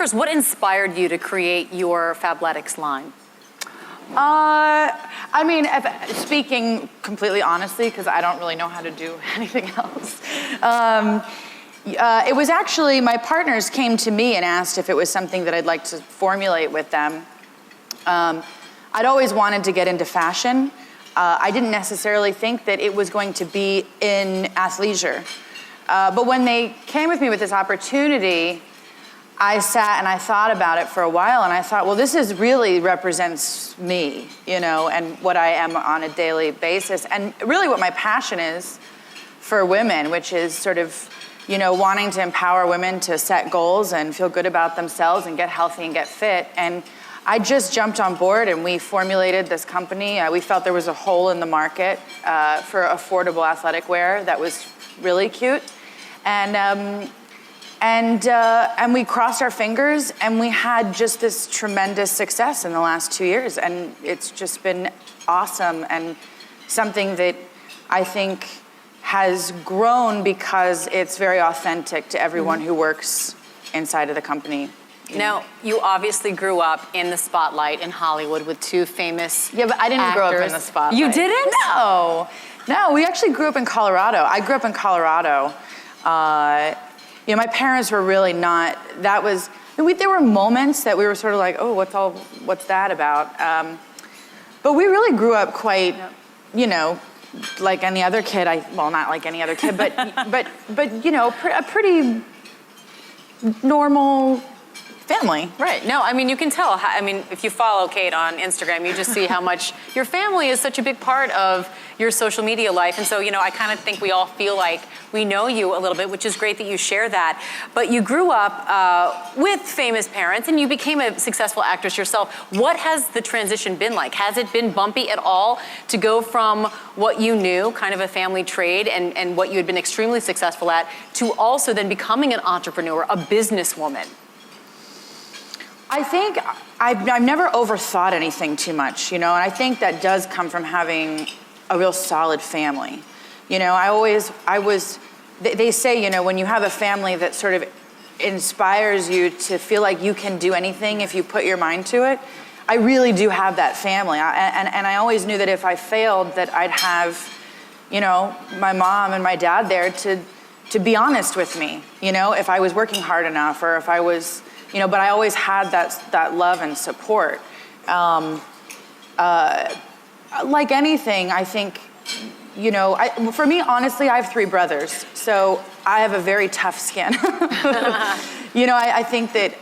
first, what inspired you to create your Fabletics line? I mean, speaking completely honestly, because I don't really know how to do anything else. It was actually, my partners came to me and asked if it was something that I'd like to formulate with them. I'd always wanted to get into fashion. I didn't necessarily think that it was going to be in athleisure. But when they came with me with this opportunity, I sat and I thought about it for a while, and I thought, well, this really represents me, you know, and what I am on a daily basis, and really what my passion is for women, which is sort of, you know, wanting to empower women to set goals and feel good about themselves and get healthy and get fit. And I just jumped on board and we formulated this company. We felt there was a hole in the market for affordable athletic wear that was really cute. And we crossed our fingers and we had just this tremendous success in the last 2 years. And it's just been awesome and something that I think has grown because it's very authentic to everyone who works inside of the company. Now, you obviously grew up in the spotlight in Hollywood with two famous Yeah, but I didn't grow up in the spotlight. You didn't? No, we actually grew up in Colorado. I grew up in Colorado. You know, my parents were really not, there were moments that we were sort of like, oh, what's that about? But we really grew up quite, you know, like any other kid. Well, not like any other kid, but you know, a pretty normal family. Right. No, I mean, you can tell. I mean, if you follow Kate on Instagram, you just see how much your family is such a big part of your social media life. And so, you know, I kind of think we all feel like we know you a little bit, which is great that you share that. But you grew up with famous parents and you became a successful actress yourself. What has the transition been like? Has it been bumpy at all to go from what you knew, kind of a family trade, and what you had been extremely successful at, to also then becoming an entrepreneur, a businesswoman? I think I've never overthought anything too much, you know, and I think that does come from having a real solid family. You know, they say, you know, when you have a family that sort of inspires you to feel like you can do anything if you put your mind to it, I really do have that family. And I always knew that if I failed, that I'd have, you know, my mom and my dad there to be honest with me, you know, if I was working hard enough or if I was, you know, but I always had that love and support. Like anything, I think, you know, for me, honestly, I have 3 brothers, so I have a very tough skin. You know, I think that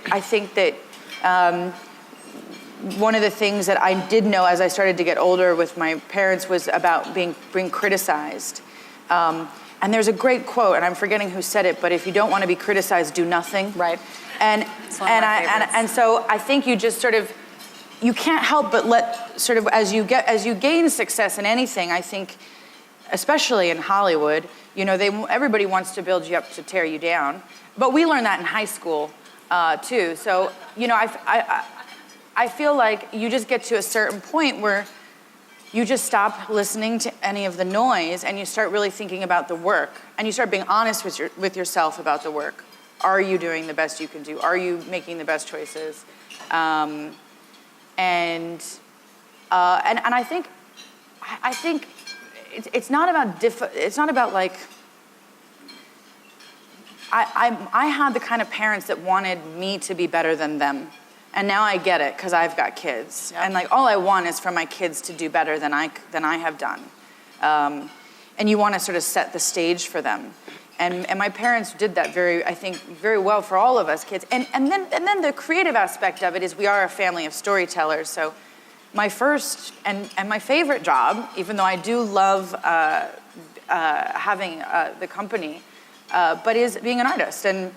one of the things that I did know as I started to get older with my parents was about being criticized. And there's a great quote, and I'm forgetting who said it, but if you don't want to be criticized, do nothing. Right. And so I think you just sort of, you can't help but let sort of, as you gain success in anything, I think, especially in Hollywood, you know, everybody wants to build you up to tear you down. But we learned that in high school too. So, you know, I feel like you just get to a certain point where you just stop listening to any of the noise and you start really thinking about the work and you start being honest with yourself about the work. Are you doing the best you can do? Are you making the best choices? And I think it's not about it's not about like, I had the kind of parents that wanted me to be better than them. And now I get it because I've got kids. Yep. And like all I want is for my kids to do better than I have done. And you want to sort of set the stage for them. And my parents did that I think very well for all of us kids. And then the creative aspect of it is we are a family of storytellers. So my first and my favorite job, even though I do love having the company, but is being an artist and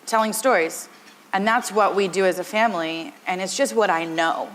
telling stories. And that's what we do as a family, and it's just what I know.